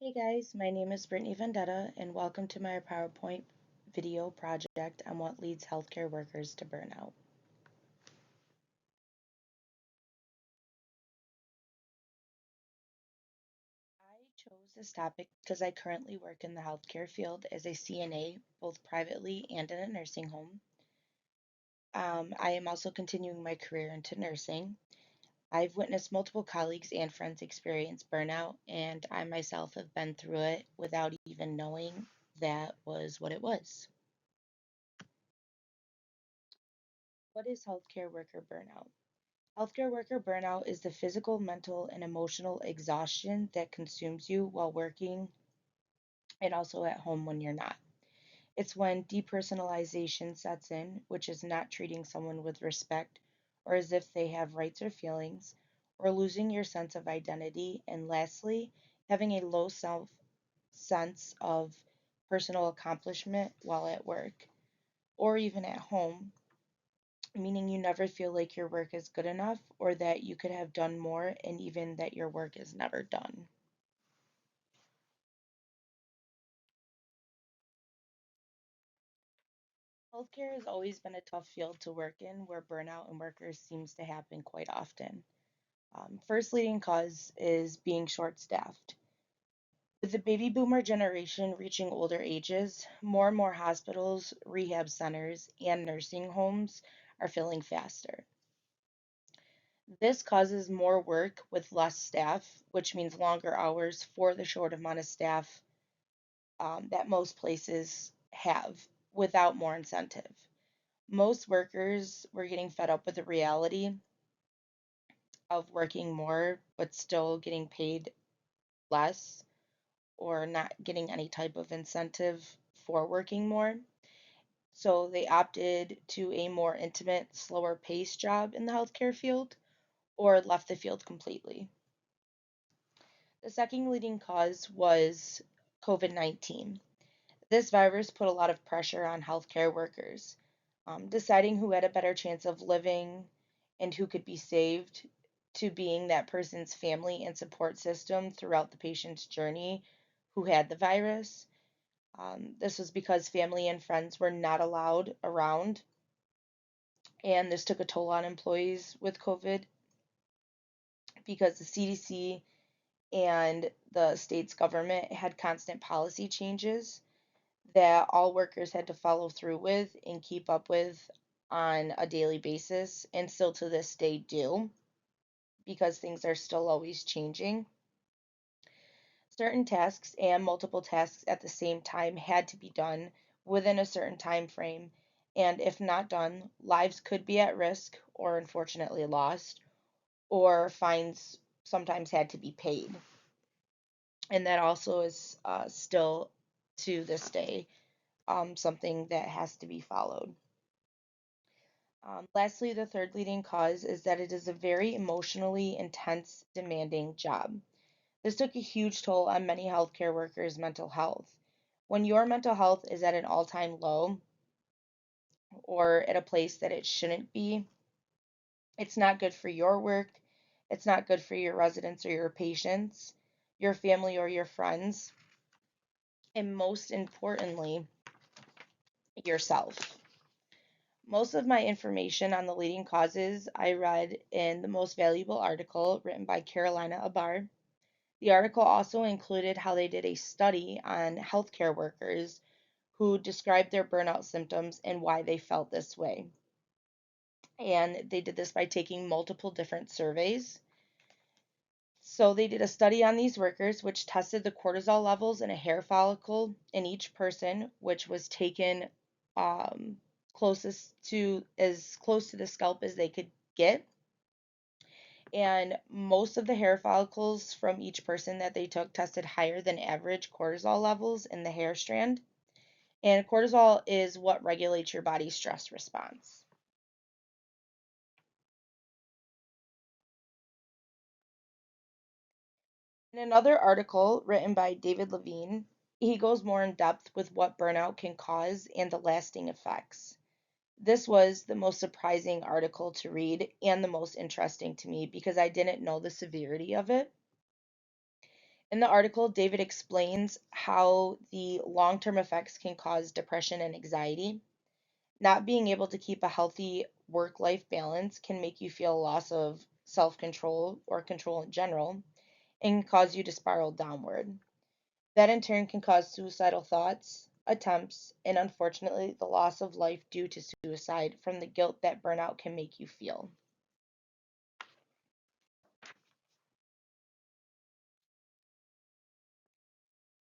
Hey guys, my name is Brittany Vendetta, and welcome to my PowerPoint video project on what leads healthcare workers to burnout. I chose this topic because I currently work in the healthcare field as a CNA, both privately and in a nursing home. I am also continuing my career into nursing. I've witnessed multiple colleagues and friends experience burnout, and I myself have been through it without even knowing that was what it was. What is healthcare worker burnout? Healthcare worker burnout is the physical, mental, and emotional exhaustion that consumes you while working and also at home when you're not. It's when depersonalization sets in, which is not treating someone with respect or as if they have rights or feelings, or losing your sense of identity, and lastly, having a low self sense of personal accomplishment while at work or even at home, meaning you never feel like your work is good enough or that you could have done more, and even that your work is never done. Healthcare has always been a tough field to work in where burnout in workers seems to happen quite often. First leading cause is being short staffed. With the baby boomer generation reaching older ages, more and more hospitals, rehab centers, and nursing homes are filling faster. This causes more work with less staff, which means longer hours for the short amount of staff that most places have without more incentive. Most workers were getting fed up with the reality of working more but still getting paid less or not getting any type of incentive for working more. So they opted to a more intimate, slower paced job in the healthcare field or left the field completely. The second leading cause was COVID-19. This virus put a lot of pressure on healthcare workers, deciding who had a better chance of living and who could be saved, to being that person's family and support system throughout the patient's journey who had the virus. This was because family and friends were not allowed around, and this took a toll on employees with COVID because the CDC and the state's government had constant policy changes that all workers had to follow through with and keep up with on a daily basis, and still to this day do, because things are still always changing. Certain tasks and multiple tasks at the same time had to be done within a certain time frame, and if not done, lives could be at risk or unfortunately lost, or fines sometimes had to be paid. And that also is still to this day something that has to be followed. Lastly, the third leading cause is that it is a very emotionally intense, demanding job. This took a huge toll on many healthcare workers' mental health. When your mental health is at an all time low or at a place that it shouldn't be, it's not good for your work, it's not good for your residents or your patients, your family or your friends, and most importantly, yourself. Most of my information on the leading causes I read in the Most Valuable article written by Carolina Abar. The article also included how they did a study on healthcare workers who described their burnout symptoms and why they felt this way. And they did this by taking multiple different surveys. So they did a study on these workers, which tested the cortisol levels in a hair follicle in each person, which was taken um, closest to as close to the scalp as they could get. And most of the hair follicles from each person that they took tested higher than average cortisol levels in the hair strand. And cortisol is what regulates your body's stress response. In another article written by David Levine, he goes more in depth with what burnout can cause and the lasting effects. This was the most surprising article to read and the most interesting to me because I didn't know the severity of it. In the article, David explains how the long term effects can cause depression and anxiety. Not being able to keep a healthy work life balance can make you feel a loss of self control or control in general and cause you to spiral downward. That in turn can cause suicidal thoughts, attempts, and unfortunately, the loss of life due to suicide from the guilt that burnout can make you feel.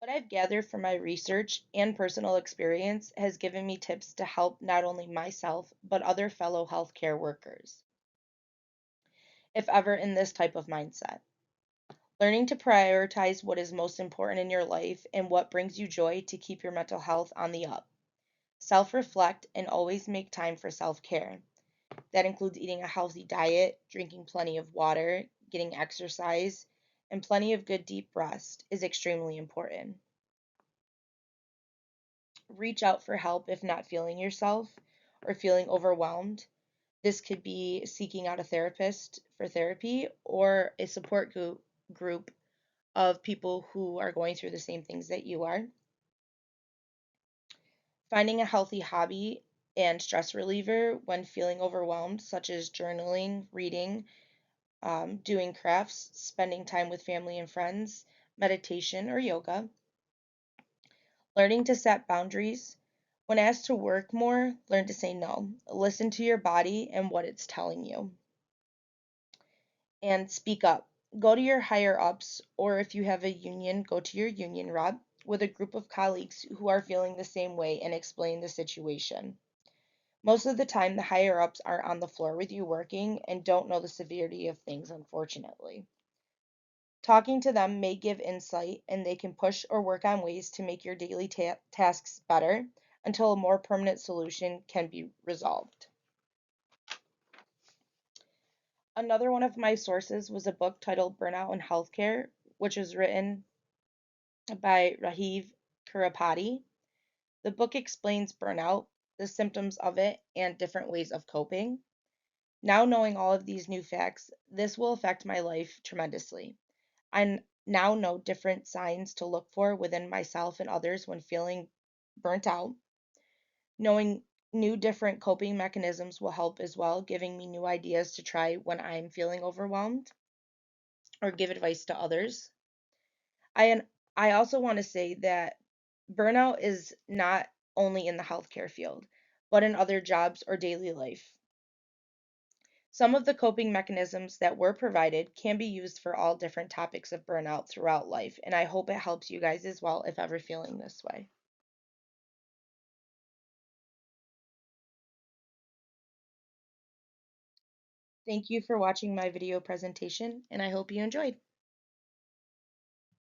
What I've gathered from my research and personal experience has given me tips to help not only myself, but other fellow healthcare workers, if ever in this type of mindset. Learning to prioritize what is most important in your life and what brings you joy to keep your mental health on the up. Self reflect and always make time for self care. That includes eating a healthy diet, drinking plenty of water, getting exercise, and plenty of good deep rest is extremely important. Reach out for help if not feeling yourself or feeling overwhelmed. This could be seeking out a therapist for therapy or a support group of people who are going through the same things that you are. Finding a healthy hobby and stress reliever when feeling overwhelmed, such as journaling, reading, doing crafts, spending time with family and friends, meditation, or yoga. Learning to set boundaries. When asked to work more, learn to say no. Listen to your body and what it's telling you. And speak up. Go to your higher ups, or if you have a union, go to your union rep with a group of colleagues who are feeling the same way and explain the situation. Most of the time, the higher ups are on the floor with you working and don't know the severity of things, unfortunately. Talking to them may give insight and they can push or work on ways to make your daily tasks better until a more permanent solution can be resolved. Another one of my sources was a book titled Burnout in Healthcare, which was written by Rajiv Kurapati. The book explains burnout, the symptoms of it, and different ways of coping. Now, knowing all of these new facts, this will affect my life tremendously. I now know different signs to look for within myself and others when feeling burnt out. Knowing new different coping mechanisms will help as well, giving me new ideas to try when I'm feeling overwhelmed or give advice to others. I I also want to say that burnout is not only in the healthcare field, but in other jobs or daily life. Some of the coping mechanisms that were provided can be used for all different topics of burnout throughout life, and I hope it helps you guys as well if ever feeling this way. Thank you for watching my video presentation, and I hope you enjoyed.